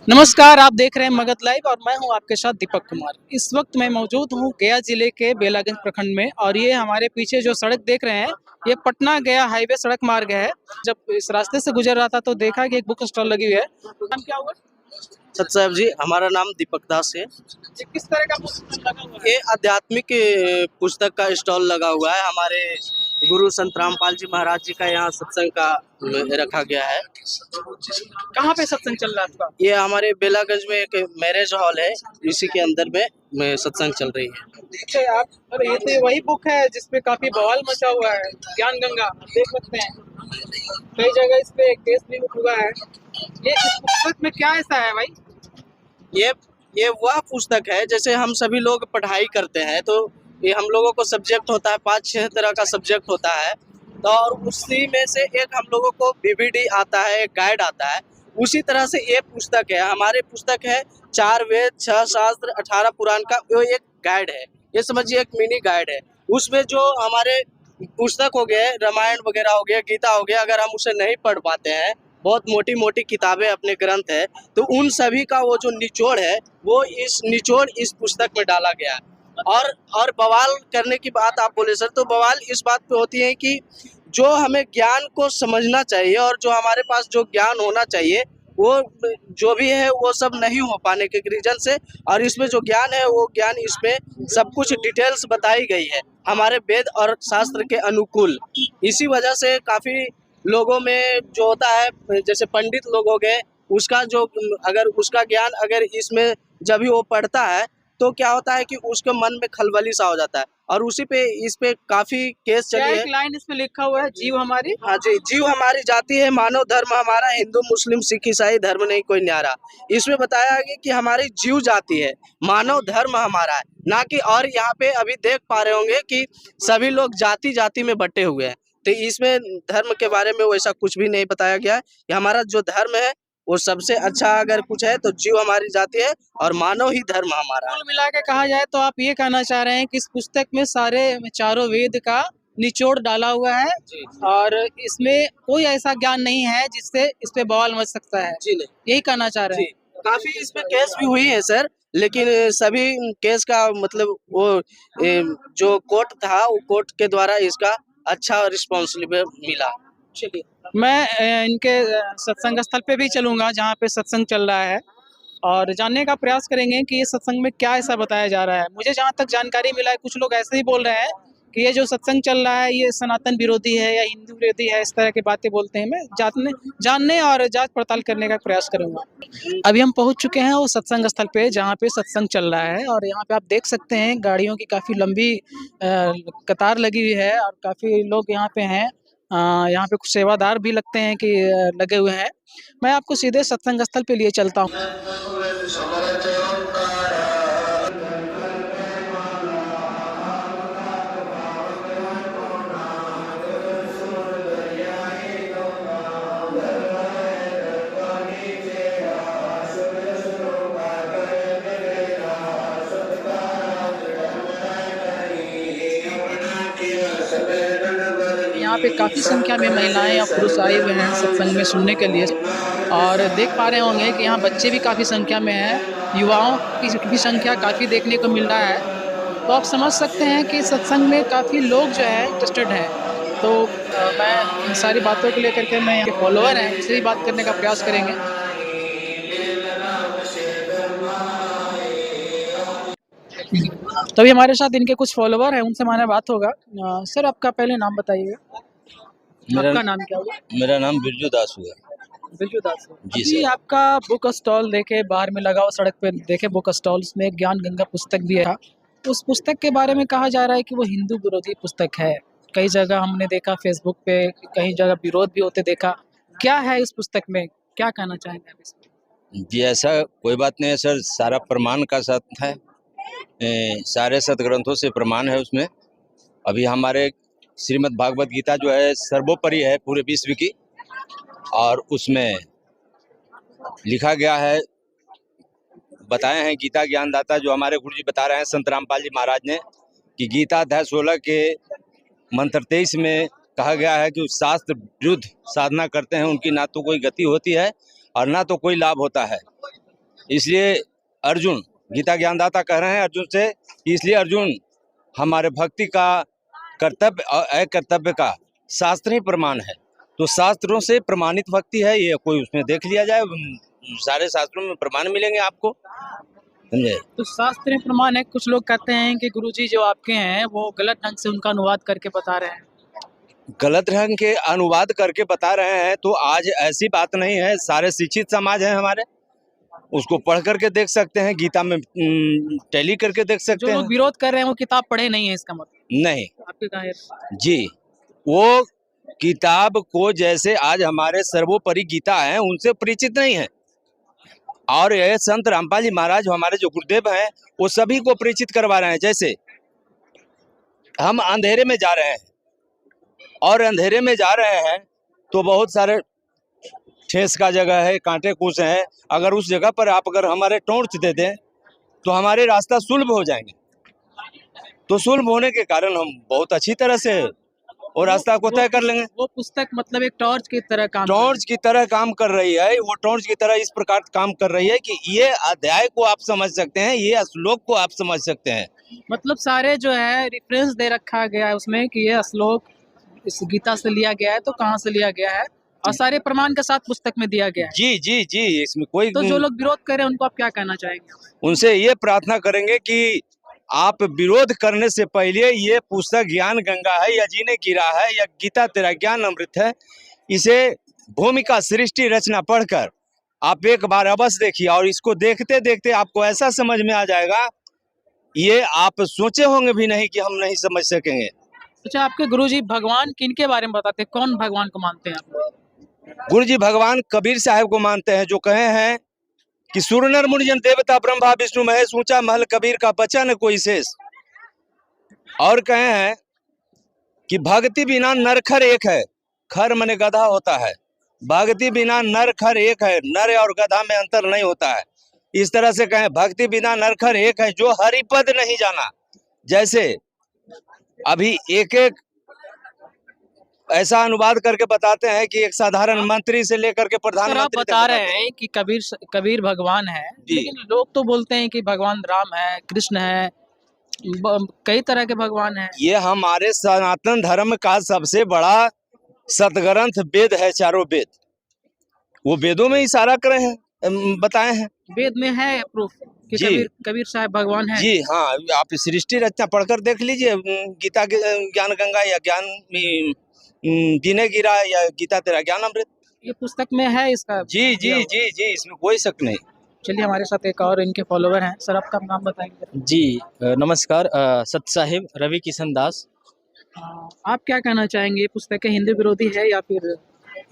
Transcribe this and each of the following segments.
नमस्कार, आप देख रहे हैं मगध लाइव और मैं हूं आपके साथ दीपक कुमार। इस वक्त मैं मौजूद हूं गया जिले के बेलागंज प्रखंड में और ये हमारे पीछे जो सड़क देख रहे हैं, ये पटना गया हाईवे सड़क मार्ग है। जब इस रास्ते से गुजर रहा था तो देखा कि एक बुक स्टॉल लगी हुई है। नाम क्या हुआ? सत साहब जी, हमारा नाम दीपक दास है। ये किस तरह का बुक स्टॉल लगा हुआ है? ये आध्यात्मिक पुस्तक का स्टॉल लगा हुआ है। हमारे गुरु संत रामपाल जी महाराज जी का यहाँ सत्संग का रखा गया है। कहाँ पे सत्संग चल रहा है आपका? ये हमारे बेलागंज में एक मैरिज हॉल है, इसी के अंदर में सत्संग चल रही है। देखिए आप, अरे ये तो वही बुक है जिसपे काफी बवाल मचा हुआ है, ज्ञान गंगा। आप देख सकते हैं कई जगह इस पे केस भी हुआ है। ये इस पुस्तक में क्या ऐसा है भाई? ये ये वह पुस्तक है, जैसे हम सभी लोग पढ़ाई करते हैं तो ये हम लोगों को सब्जेक्ट होता है, 5-6 तरह का सब्जेक्ट होता है। तो और उसी में से एक हम लोगों को बीबीडी आता है, एक गाइड आता है। उसी तरह से ये पुस्तक है, हमारे पुस्तक है 4 वेद 6 शास्त्र 18 पुराण का वो एक गाइड है। ये समझिए एक मिनी गाइड है। उसमें जो हमारे पुस्तक हो गए, रामायण वगैरह हो गया, गीता हो गया, अगर हम उसे नहीं पढ़ पाते हैं, बहुत मोटी मोटी किताबें अपने ग्रंथ है, तो उन सभी का वो जो निचोड़ है, वो इस पुस्तक में डाला गया है। और बवाल करने की बात आप बोले सर, तो बवाल इस बात पे होती है कि जो हमें ज्ञान को समझना चाहिए और जो हमारे पास जो ज्ञान होना चाहिए, वो जो भी है वो सब नहीं हो पाने के रीजन से। और इसमें जो ज्ञान है वो ज्ञान इसमें सब कुछ डिटेल्स बताई गई है हमारे वेद और शास्त्र के अनुकूल। इसी वजह से काफ़ी लोगों में जो होता है, जैसे पंडित लोग हो गए, उसका जो अगर उसका ज्ञान अगर इसमें जब भी वो पढ़ता है तो क्या होता है कि उसके मन में खलबली सा हो जाता है। और उसी पे इस पे काफी केस क्या चली एक है। लाइन इसमें लिखा हुआ है, जीव हमारी? हाँ जी, जीव हमारी जाति है, मानव धर्म हमारा, हिंदू मुस्लिम सिख ईसाई धर्म नहीं कोई न्यारा। इसमें बताया गया कि हमारी जीव जाति है, मानव धर्म हमारा है, ना कि। और यहाँ पे अभी देख पा रहे होंगे कि सभी लोग जाति जाति में बटे हुए हैं। तो इसमें धर्म के बारे में वैसा कुछ भी नहीं बताया गया है कि हमारा जो धर्म है वो सबसे अच्छा अगर कुछ है तो जीव हमारी जाति है और मानव ही धर्म हमारा है। कुल मिला के कहा जाए तो आप ये कहना चाह रहे हैं कि इस पुस्तक में सारे चारों वेद का निचोड़ डाला हुआ है जी और इसमें कोई ऐसा ज्ञान नहीं है जिससे इस पे बवाल मच सकता है। जी नहीं यही कहना चाह रहे जी, हैं? काफी इस पे केस भी हुई है सर, लेकिन सभी केस का मतलब वो जो कोर्ट था, वो कोर्ट के द्वारा इसका अच्छा रिस्पॉन्सिबल मिला। चलिए, मैं इनके सत्संग स्थल पे भी चलूंगा जहाँ पे सत्संग चल रहा है और जानने का प्रयास करेंगे कि ये सत्संग में क्या ऐसा बताया जा रहा है। मुझे जहाँ तक जानकारी मिला है, कुछ लोग ऐसे ही बोल रहे हैं कि ये जो सत्संग चल रहा है ये सनातन विरोधी है या हिंदू विरोधी है, इस तरह की बातें बोलते हैं। मैं जानने और जांच पड़ताल करने का प्रयास करूंगा। अभी हम पहुंच चुके हैं वो सत्संग स्थल पे जहाँ पे सत्संग चल रहा है और यहाँ पे आप देख सकते हैं गाड़ियों की काफ़ी लंबी कतार लगी हुई है और काफ़ी लोग यहाँ पे हैं। यहाँ पे कुछ सेवादार भी लगते हैं कि लगे हुए हैं। मैं आपको सीधे सत्संग स्थल पे लिए चलता हूँ। यहाँ पे काफ़ी संख्या में महिलाएं और पुरुष आए हुए हैं सत्संग में सुनने के लिए और देख पा रहे होंगे कि यहाँ बच्चे भी काफ़ी संख्या में हैं, युवाओं की भी संख्या काफ़ी देखने को मिल रहा है। तो आप समझ सकते हैं कि सत्संग में काफ़ी लोग जो है इंटरेस्टेड हैं। तो मैं इन सारी बातों को लेकर के मैं यहाँ के फॉलोअर हैं उनसे भी बात करने का प्रयास करेंगे। तभी हमारे साथ इनके कुछ फॉलोअर हैं, उनसे हमारा बात होगा। सर आपका पहले नाम बताइएगा। मेरा आपका नाम क्या हुआ? मेरा नाम बिरजू दास हुआ। बिरजू दास। जी अभी सर। आपका बुक स्टॉल देखे बाहर में लगा हुआ, सड़क पे देखे बुक स्टॉल, उसमें एक ज्ञान गंगा पुस्तक भी है। उस पुस्तक के बारे में कहा जा रहा है कि वो हिंदू विरोधी पुस्तक है। कई जगह हमने देखा फेसबुक पे, कई जगह विरोध भी होते देखा। क्या है इस पुस्तक में, क्या कहना चाहेंगे आप इसमें? जी ऐसा कोई बात नहीं है सर, सारा प्रमाण का साथ है। सारे सदग्रंथों से प्रमाण है उसमें। अभी हमारे श्रीमद् भागवत गीता जो है सर्वोपरि है पूरे विश्व की, और उसमें लिखा गया है, बताए हैं गीता ज्ञानदाता जो हमारे गुरु जी बता रहे हैं संत रामपाल जी महाराज ने, कि गीता अध्याय 16 के मंत्र 23 में कहा गया है कि शास्त्र विरुद्ध साधना करते हैं उनकी ना तो कोई गति होती है और ना तो कोई लाभ होता है। इसलिए अर्जुन, गीता ज्ञानदाता कह रहे हैं अर्जुन से, इसलिए अर्जुन हमारे भक्ति का कर्तव्य और अकर्तव्य का शास्त्र ही प्रमाण है। तो शास्त्रों से प्रमाणित भक्ति है ये, कोई उसमें देख लिया जाए, सारे शास्त्रों में प्रमाण मिलेंगे आपको, समझे। तो शास्त्र में प्रमाण है। कुछ लोग कहते हैं कि गुरुजी जो आपके हैं वो गलत ढंग से उनका अनुवाद करके बता रहे हैं। गलत ढंग के अनुवाद करके बता रहे हैं तो आज ऐसी बात नहीं है, सारे शिक्षित समाज है हमारे, उसको पढ़ करके देख सकते हैं, गीता में टैली करके देख जो सकते हैं। लोग विरोध कर रहे हैं वो किताब पढ़े नहीं है, इसका मतलब नहीं आपके कहा है। जी, वो किताब को जैसे आज हमारे सर्वोपरि गीता है उनसे परिचित नहीं है, और ये संत रामपाल जी महाराज हमारे जो गुरुदेव हैं वो सभी को परिचित करवा रहे हैं। जैसे हम अंधेरे में जा रहे हैं और अंधेरे में जा रहे हैं तो बहुत सारे ठेस का जगह है, कांटे कूस हैं, अगर उस जगह पर आप अगर हमारे टॉर्च दे दें तो हमारे रास्ता सुलभ हो जाएंगे। तो सुलभ होने के कारण हम बहुत अच्छी तरह से वो रास्ता को तय कर लेंगे। वो पुस्तक मतलब एक टॉर्च की तरह काम टॉर्च की तरह काम कर रही है, वो टॉर्च की तरह इस प्रकार काम कर रही है कि ये अध्याय को आप समझ सकते हैं, ये श्लोक को आप समझ सकते हैं। मतलब सारे जो है रेफरेंस दे रखा गया है उसमें कि ये श्लोक इस गीता से लिया गया है, तो कहाँ से लिया गया है, और सारे प्रमाण के साथ पुस्तक में दिया गया है। जी जी जी, इसमें कोई तो जो लोग विरोध कर रहे हैं उनको आप क्या कहना चाहेंगे? उनसे ये प्रार्थना करेंगे कि आप विरोध करने से पहले ये पुस्तक ज्ञान गंगा है या जीने की राह है या गीता तेरा ज्ञान अमृत है, इसे भूमिका सृष्टि रचना पढ़कर आप एक बार अवश्य देखिए, और इसको देखते देखते आपको ऐसा समझ में आ जाएगा, ये आप सोचे होंगे भी नहीं कि हम नहीं समझ सकेंगे। अच्छा, आपके गुरुजी भगवान किनके बारे में बताते हैं, कौन भगवान को मानते हैं आप? गुरुजी भगवान कबीर साहब को मानते हैं, जो कहे हैं कि सुर नर मुनिजन देवता ब्रह्मा विष्णु महेश, ऊंचा महल कबीर का बचा न कोई शेष। और कहे हैं कि भक्ति बिना नरखर एक है, खर मने गधा होता है, भक्ति बिना नरखर एक है, नर और गधा में अंतर नहीं होता है। इस तरह से कहें भक्ति बिना नरखर एक है, जो हरिपद नहीं जाना। जैसे अभी एक एक ऐसा अनुवाद करके बताते हैं कि एक साधारण मंत्री से लेकर के सर, आप प्रधानमंत्री तक बता रहे बताते हैं। हैं कि कबीर भगवान है, जी। लेकिन लोग तो बोलते हैं कि भगवान राम है, कृष्ण है, कई तरह के भगवान हैं। ये हमारे सनातन धर्म का सबसे बड़ा सतग्रंथ वेद है, चारों वेद, वो वेदों में इशारा करे हैं, बताए हैं। वेद में है प्रूफ कि जी। कबीर साहब भगवान है। जी हाँ, आप सृष्टि रचना पढ़कर देख लीजिए, गीता ज्ञान गंगा या ज्ञान जीने की राह या गीता तेरा ज्ञान अमृत, ये पुस्तक में है इसका। जी जी जी जी, इसमें कोई शक नहीं। चलिए, हमारे साथ एक और इनके फॉलोवर हैं। सर, आपका नाम बताएंगे? जी नमस्कार, सत साहिब रवि किशन दास। आप क्या कहना चाहेंगे, ये पुस्तक हिंदू विरोधी है या फिर?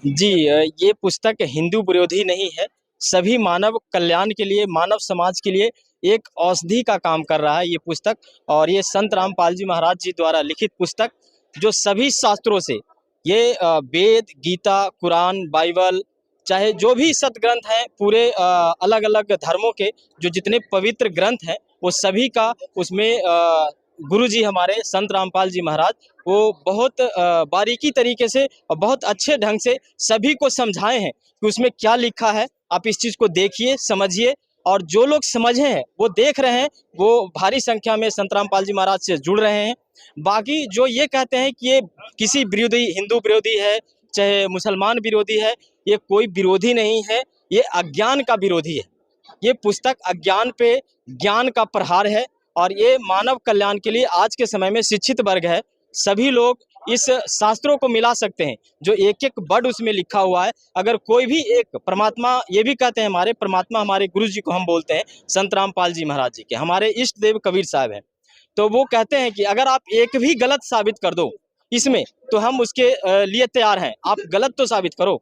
जी ये पुस्तक हिंदू विरोधी नहीं है, सभी मानव कल्याण के लिए, मानव समाज के लिए एक औषधि का काम कर रहा है ये पुस्तक। और ये संत रामपाल जी महाराज जी द्वारा लिखित पुस्तक, जो सभी शास्त्रों से, ये वेद, गीता, कुरान, बाइबल, चाहे जो भी सतग्रंथ हैं, पूरे अलग अलग धर्मों के जो जितने पवित्र ग्रंथ हैं, वो सभी का उसमें गुरु जी हमारे संत रामपाल जी महाराज वो बहुत बारीकी तरीके से और बहुत अच्छे ढंग से सभी को समझाए हैं कि उसमें क्या लिखा है। आप इस चीज़ को देखिए, समझिए, और जो लोग समझे हैं वो देख रहे हैं, वो भारी संख्या में संत रामपाल जी महाराज से जुड़ रहे हैं। बाकी जो ये कहते हैं कि ये किसी विरोधी, हिंदू विरोधी है, चाहे मुसलमान विरोधी है, ये कोई विरोधी नहीं है, ये अज्ञान का विरोधी है। ये पुस्तक अज्ञान पे ज्ञान का प्रहार है, और ये मानव कल्याण के लिए आज के समय में शिक्षित वर्ग है, सभी लोग इस शास्त्रों को मिला सकते हैं, जो एक एक वर्ड उसमें लिखा हुआ है। अगर कोई भी एक परमात्मा, ये भी कहते हैं हमारे परमात्मा, हमारे गुरु जी को हम बोलते हैं संत रामपाल जी महाराज जी के, हमारे इष्ट देव कबीर साहब हैं, तो वो कहते हैं कि अगर आप एक भी गलत साबित कर दो इसमें तो हम उसके लिए तैयार हैं, आप गलत तो साबित करो।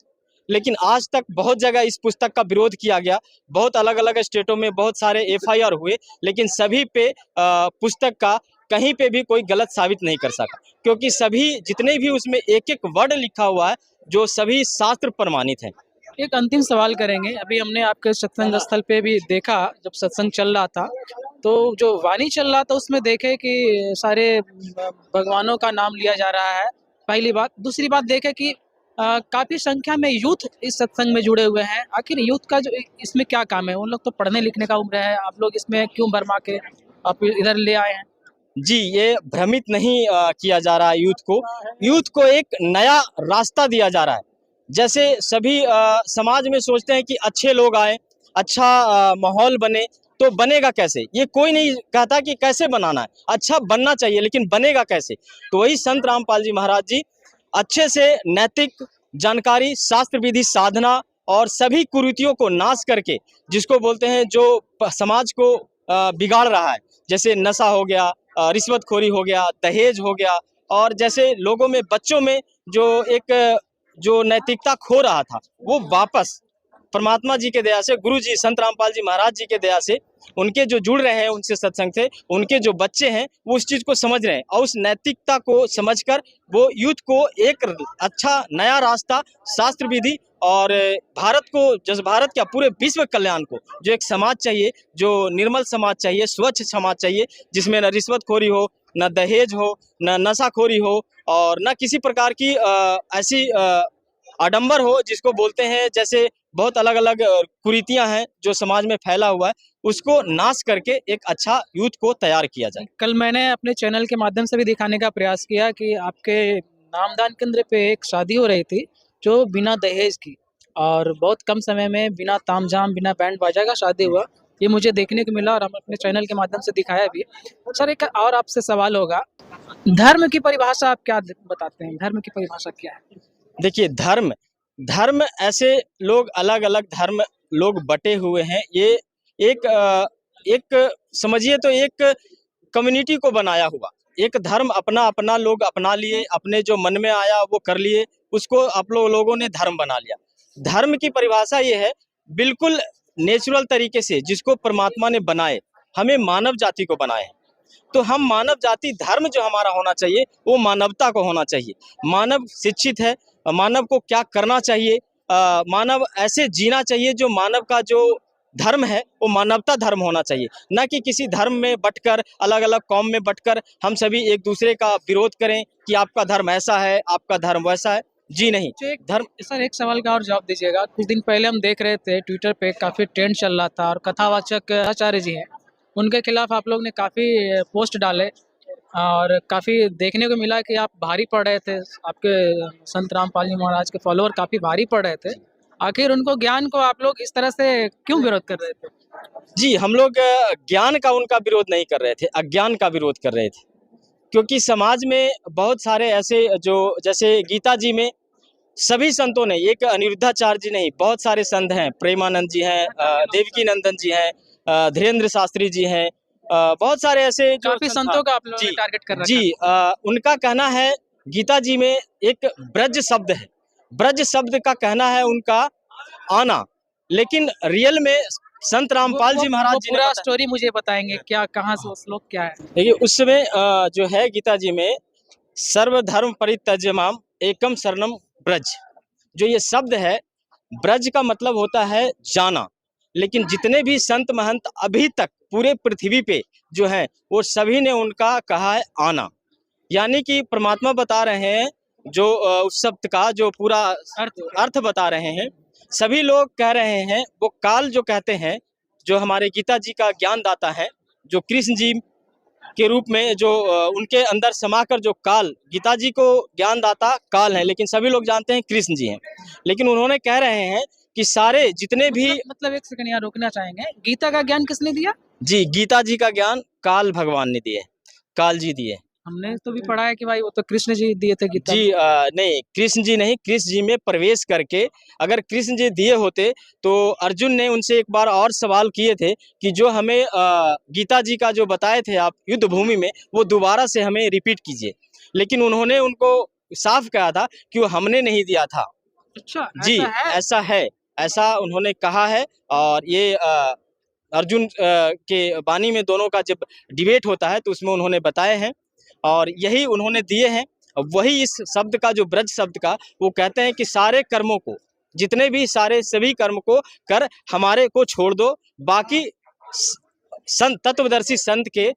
लेकिन आज तक बहुत जगह इस पुस्तक का विरोध किया गया, बहुत अलग अलग स्टेटों में बहुत सारे FIR हुए, लेकिन सभी पे पुस्तक का कहीं पे भी कोई गलत साबित नहीं कर सका, क्योंकि सभी जितने भी उसमें एक एक वर्ड लिखा हुआ है, जो सभी शास्त्र प्रमाणित हैं। एक अंतिम सवाल करेंगे। अभी हमने आपके सत्संग स्थल पे भी देखा, जब सत्संग चल रहा था तो जो वाणी चल रहा था उसमें देखे कि सारे भगवानों का नाम लिया जा रहा है, पहली बात। दूसरी बात देखे कि काफी संख्या में यूथ इस सत्संग में जुड़े हुए हैं। आखिर यूथ का जो इसमें क्या काम है? उन लोग तो पढ़ने लिखने का उम्र है, आप लोग इसमें क्यों भरमा के आप इधर ले आए हैं? जी, ये भ्रमित नहीं किया जा रहा है यूथ को। यूथ को एक नया रास्ता दिया जा रहा है। जैसे सभी समाज में सोचते हैं कि अच्छे लोग आए, अच्छा माहौल बने, तो बनेगा कैसे? ये कोई नहीं कहता कि कैसे बनाना है, अच्छा बनना चाहिए, लेकिन बनेगा कैसे? तो वही संत रामपाल जी महाराज जी अच्छे से नैतिक जानकारी, शास्त्र विधि, साधना और सभी कुरीतियों को नाश करके, जिसको बोलते हैं जो समाज को बिगाड़ रहा है, जैसे नशा हो गया, रिश्वतखोरी हो गया, दहेज हो गया, और जैसे लोगों में, बच्चों में जो नैतिकता खो रहा था, वो वापस परमात्मा जी के दया से, गुरु जी संत रामपाल जी महाराज जी के दया से, उनके जो जुड़ रहे हैं उनसे सत्संग से, उनके जो बच्चे हैं वो उस चीज़ को समझ रहे हैं, और उस नैतिकता को समझकर वो यूथ को एक अच्छा नया रास्ता, शास्त्र विधि और भारत को, जैसे भारत क्या पूरे विश्व कल्याण को, जो एक समाज चाहिए, जो निर्मल समाज चाहिए, स्वच्छ समाज चाहिए, जिसमें न रिश्वतखोरी हो, न दहेज हो, न नशाखोरी हो, और न किसी प्रकार की ऐसी आडंबर हो, जिसको बोलते हैं, जैसे बहुत अलग अलग कुरीतियां हैं जो समाज में फैला हुआ है, उसको नाश करके एक अच्छा यूथ को तैयार किया जाए। कल मैंने अपने चैनल के माध्यम से भी दिखाने का प्रयास किया कि आपके नामदान केंद्र पे एक शादी हो रही थी जो बिना दहेज की, और बहुत कम समय में बिना तामझाम, बिना बैंड बाजा का शादी हुआ। ये मुझे देखने को मिला और हम अपने चैनल के माध्यम से दिखाया भी। सर, एक और आपसे सवाल होगा, धर्म की परिभाषा आप क्या बताते हैं? धर्म की परिभाषा क्या है? देखिए, धर्म ऐसे लोग, अलग अलग धर्म लोग बटे हुए हैं। ये एक समझिए तो एक कम्युनिटी को बनाया हुआ एक धर्म, अपना अपना लोग अपना लिए, अपने जो मन में आया वो कर लिए, उसको आप लोगों ने धर्म बना लिया। धर्म की परिभाषा ये है, बिल्कुल नेचुरल तरीके से, जिसको परमात्मा ने बनाए, हमें मानव जाति को बनाए हैं, तो हम मानव जाति, धर्म जो हमारा होना चाहिए वो मानवता को होना चाहिए। मानव शिक्षित है, मानव को क्या करना चाहिए, मानव ऐसे जीना चाहिए, जो मानव का जो धर्म है वो मानवता धर्म होना चाहिए, ना कि किसी धर्म में बटकर, अलग अलग कौम में बटकर हम सभी एक दूसरे का विरोध करें कि आपका धर्म ऐसा है, आपका धर्म वैसा है। जी नहीं, धर्म। सर, एक सवाल का और जवाब दीजिएगा। कुछ दिन पहले हम देख रहे थे ट्विटर पे काफ़ी ट्रेंड चल रहा था, और कथावाचक आचार्य जी हैं, उनके खिलाफ आप लोग ने काफ़ी पोस्ट डाले, और काफ़ी देखने को मिला कि आप भारी पड़ रहे थे, आपके संत रामपाल जी महाराज के फॉलोअर काफ़ी भारी पड़ रहे थे। आखिर उनको, ज्ञान को आप लोग इस तरह से क्यों विरोध कर रहे थे? जी, हम लोग ज्ञान का उनका विरोध नहीं कर रहे थे, अज्ञान का विरोध कर रहे थे। क्योंकि समाज में बहुत सारे ऐसे, जो जैसे गीता जी में सभी संतों ने, एक अनिरुद्धाचार्य जी नहीं, बहुत सारे संत हैं, प्रेमानंद जी हैं, देवकी नंदन जी हैं, धीरेन्द्र शास्त्री जी हैं, बहुत सारे ऐसे जो काफ़ी संतों का आप लोगों ने टारगेट कर रखा है। जी, उनका कहना है, गीता जी में एक ब्रज शब्द है, ब्रज शब्द का कहना है उनका आना, लेकिन रियल में संत रामपाल जी महाराज जी ने पूरा स्टोरी मुझे बताएंगे, क्या, कहाँ से वो श्लोक क्या है? देखिए, उस समय जो है गीता जी में, सर्वधर्म परित्यज्य माम एकम शरणम ब्रज, जो ये शब्द है, ब्रज का मतलब होता है जाना। लेकिन जितने भी संत महंत अभी तक पूरे पृथ्वी पे जो हैं, वो सभी ने उनका कहा है आना। यानी कि परमात्मा बता रहे हैं, जो उस शब्द का जो पूरा अर्थ बता रहे हैं, सभी लोग कह रहे हैं, वो काल जो कहते हैं, जो हमारे गीता जी का ज्ञान दाता है, जो कृष्ण जी के रूप में, जो उनके अंदर समाकर जो काल, गीता जी को ज्ञान दाता काल है, लेकिन सभी लोग जानते हैं कृष्ण जी हैं। लेकिन उन्होंने कह रहे हैं कि सारे जितने भी, मतलब एक सेकंड यहाँ रोकना चाहेंगे, गीता का ज्ञान किसने दिया? जी, गीता जी का ज्ञान काल भगवान ने दिए, काल जी दिए। हमने तो भी पढ़ा है कि भाई वो तो कृष्ण जी दिए थे गीता। जी, नहीं, कृष्ण जी नहीं, कृष्ण जी में प्रवेश करके, अगर कृष्ण जी दिए होते तो अर्जुन ने उनसे एक बार और सवाल किए थे कि जो हमें गीता जी का जो बताए थे आप युद्ध भूमि में, वो दोबारा से हमें रिपीट कीजिए। लेकिन उन्होंने उनको साफ कहा था कि वो हमने नहीं दिया था। अच्छा, जी, ऐसा है, ऐसा उन्होंने कहा है। और ये अर्जुन के वाणी में दोनों का जब डिबेट होता है तो उसमें उन्होंने बताए हैं, और यही उन्होंने दिए हैं। वही इस शब्द का, जो ब्रज शब्द का, वो कहते हैं कि सारे कर्मों को, जितने भी सारे सभी कर्म को कर हमारे को छोड़ दो, बाकी संत, तत्वदर्शी संत के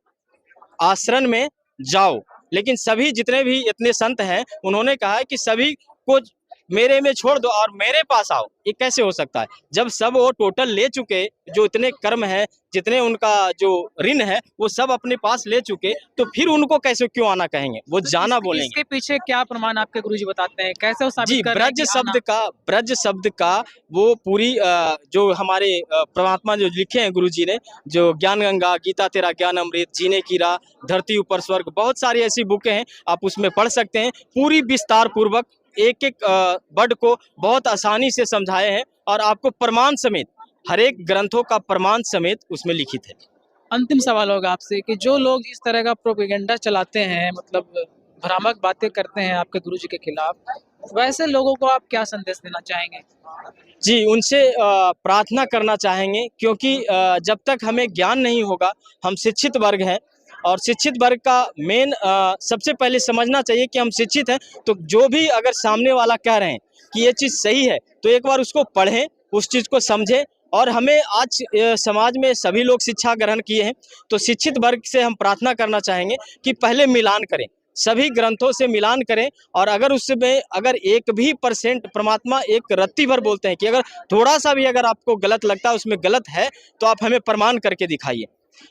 आश्रम में जाओ। लेकिन सभी जितने भी इतने संत हैं, उन्होंने कहा है कि सभी को मेरे में छोड़ दो और मेरे पास आओ, ये कैसे हो सकता है? जब सब वो टोटल ले चुके, जो इतने कर्म है, जितने उनका जो ऋण है वो सब अपने पास ले चुके, तो फिर उनको कैसे क्यों आना कहेंगे? वो जाना बोलेंगे। इसके पीछे क्या प्रमाण आपके गुरुजी बताते हैं, कैसे वो जी, साबित कर रहे हैं ब्रज शब्द का वो पूरी जो हमारे परमात्मा जो लिखे हैं गुरुजी ने, जो ज्ञान गंगा, गीता तेरा ज्ञान अमृत, जीने की राह, धरती ऊपर स्वर्ग, बहुत सारी ऐसी बुकें हैं, आप उसमें पढ़ सकते हैं। पूरी विस्तार पूर्वक एक एक वर्ड को बहुत आसानी से समझाए हैं और आपको प्रमाण समेत, हर एक ग्रंथों का प्रमाण समेत उसमें लिखित है। अंतिम सवाल होगा आपसे कि जो लोग इस तरह का प्रोपेगेंडा चलाते हैं, मतलब भ्रामक बातें करते हैं आपके गुरुजी के खिलाफ, वैसे लोगों को आप क्या संदेश देना चाहेंगे? जी, उनसे प्रार्थना करना चाहेंगे, क्योंकि जब तक हमें ज्ञान नहीं होगा, हम शिक्षित वर्ग हैं और शिक्षित वर्ग का मेन सबसे पहले समझना चाहिए कि हम शिक्षित हैं, तो जो भी अगर सामने वाला कह रहे हैं कि ये चीज़ सही है, तो एक बार उसको पढ़ें, उस चीज़ को समझें। और हमें आज समाज में सभी लोग शिक्षा ग्रहण किए हैं, तो शिक्षित वर्ग से हम प्रार्थना करना चाहेंगे कि पहले मिलान करें, सभी ग्रंथों से मिलान करें, और अगर उसमें अगर 1 भी % परमात्मा एक रत्ती भर बोलते हैं कि अगर थोड़ा सा भी अगर आपको गलत लगता है, उसमें गलत है, तो आप हमें प्रमाण करके दिखाइए।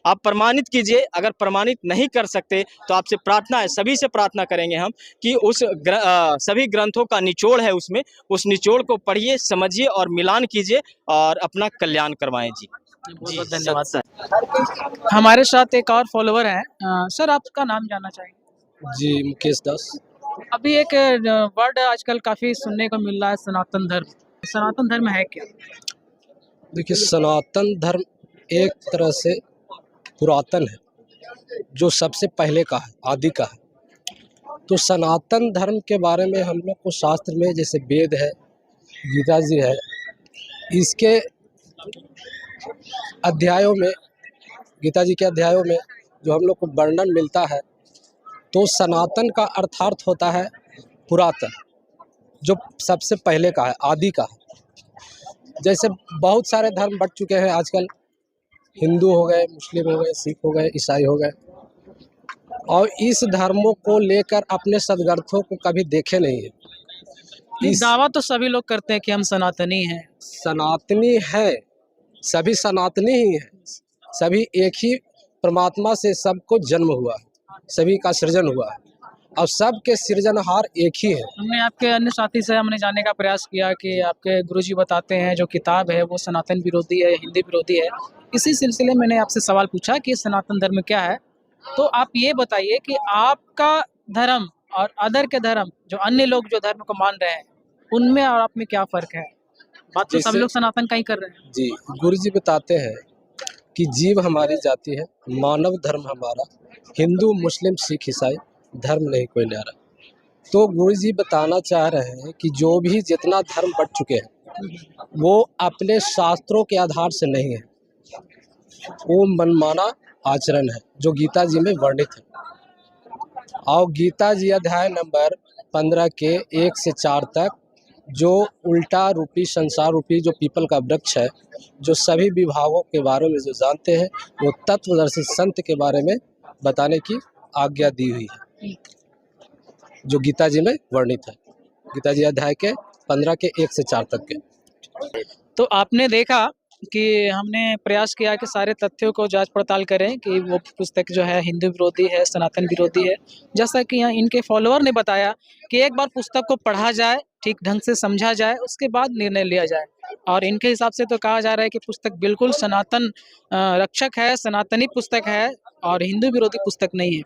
आप प्रमाणित कीजिए। अगर प्रमाणित नहीं कर सकते तो आपसे प्रार्थना है, सभी से प्रार्थना करेंगे हम कि सभी ग्रंथों का निचोड़ है उसमें, उस निचोड़ को पढ़िए, समझिए और मिलान कीजिए और अपना कल्याण करवाएं। जी बहुत बहुत धन्यवाद सर। हमारे साथ एक और फॉलोवर है, सर आपका नाम जानना चाहेंगे? जी, मुकेश दास। अभी एक वर्ड आजकल काफी सुनने को मिल रहा है, सनातन धर्म। सनातन धर्म है क्या? देखिए, सनातन धर्म एक तरह से पुरातन है, जो सबसे पहले का है, आदि का है। तो सनातन धर्म के बारे में हम लोग को शास्त्र में, जैसे वेद है, गीता जी है, इसके अध्यायों में, गीता जी के अध्यायों में जो हम लोग को वर्णन मिलता है, तो सनातन का अर्थार्थ होता है पुरातन, जो सबसे पहले का है, आदि का है। जैसे बहुत सारे धर्म बढ़ चुके हैं आजकल, हिंदू हो गए, मुस्लिम हो गए, सिख हो गए, ईसाई हो गए, और इस धर्मों को लेकर अपने सदग्रंथों को कभी देखे नहीं है। दावा तो सभी लोग करते हैं कि हम सनातनी हैं। सनातनी है, सभी सनातनी ही हैं, सभी एक ही परमात्मा से सबको जन्म हुआ है, सभी का सृजन हुआ है, और सबके सृजनहार एक ही है। हमने आपके अन्य साथी से हमने जानने का प्रयास किया कि आपके गुरुजी बताते हैं जो किताब है वो सनातन विरोधी है, हिंदी विरोधी है। इसी सिलसिले में मैंने आपसे सवाल पूछा कि सनातन धर्म क्या है, तो आप ये बताइए कि आपका धर्म और अदर के धर्म, जो अन्य लोग जो धर्म को मान रहे हैं, उनमें और आप में क्या फर्क है? बात तो सब लोग सनातन का ही कर रहे हैं। जी, गुरुजी बताते हैं कि जीव हमारी जाति है, मानव धर्म हमारा, हिंदू मुस्लिम सिख ईसाई धर्म नहीं कोई न्यारा। तो गुरुजी बताना चाह रहे हैं कि जो भी जितना धर्म बढ़ चुके हैं, वो अपने शास्त्रों के आधार से नहीं है, वो मनमाना आचरण है, जो गीता जी में वर्णित है। और गीता जी अध्याय नंबर 15 के 1 से 4 तक, जो उल्टा रूपी संसार रूपी जो पीपल का वृक्ष है, जो सभी विभागों के बारे में जो जानते हैं, वो तत्वदर्शी संत के बारे में बताने की आज्ञा दी हुई है, जो गीता जी में वर्णित है, गीता जी अध्याय के 15 के 1 से 4 तक के। तो आपने देखा कि हमने प्रयास किया कि सारे तथ्यों को जांच पड़ताल करें कि वो पुस्तक जो है हिंदू विरोधी है, सनातन विरोधी है। जैसा कि यहाँ इनके फॉलोअर ने बताया कि एक बार पुस्तक को पढ़ा जाए, ठीक ढंग से समझा जाए, उसके बाद निर्णय लिया जाए। और इनके हिसाब से तो कहा जा रहा है कि पुस्तक बिल्कुल सनातन रक्षक है, सनातनी पुस्तक है और हिंदू विरोधी पुस्तक नहीं है।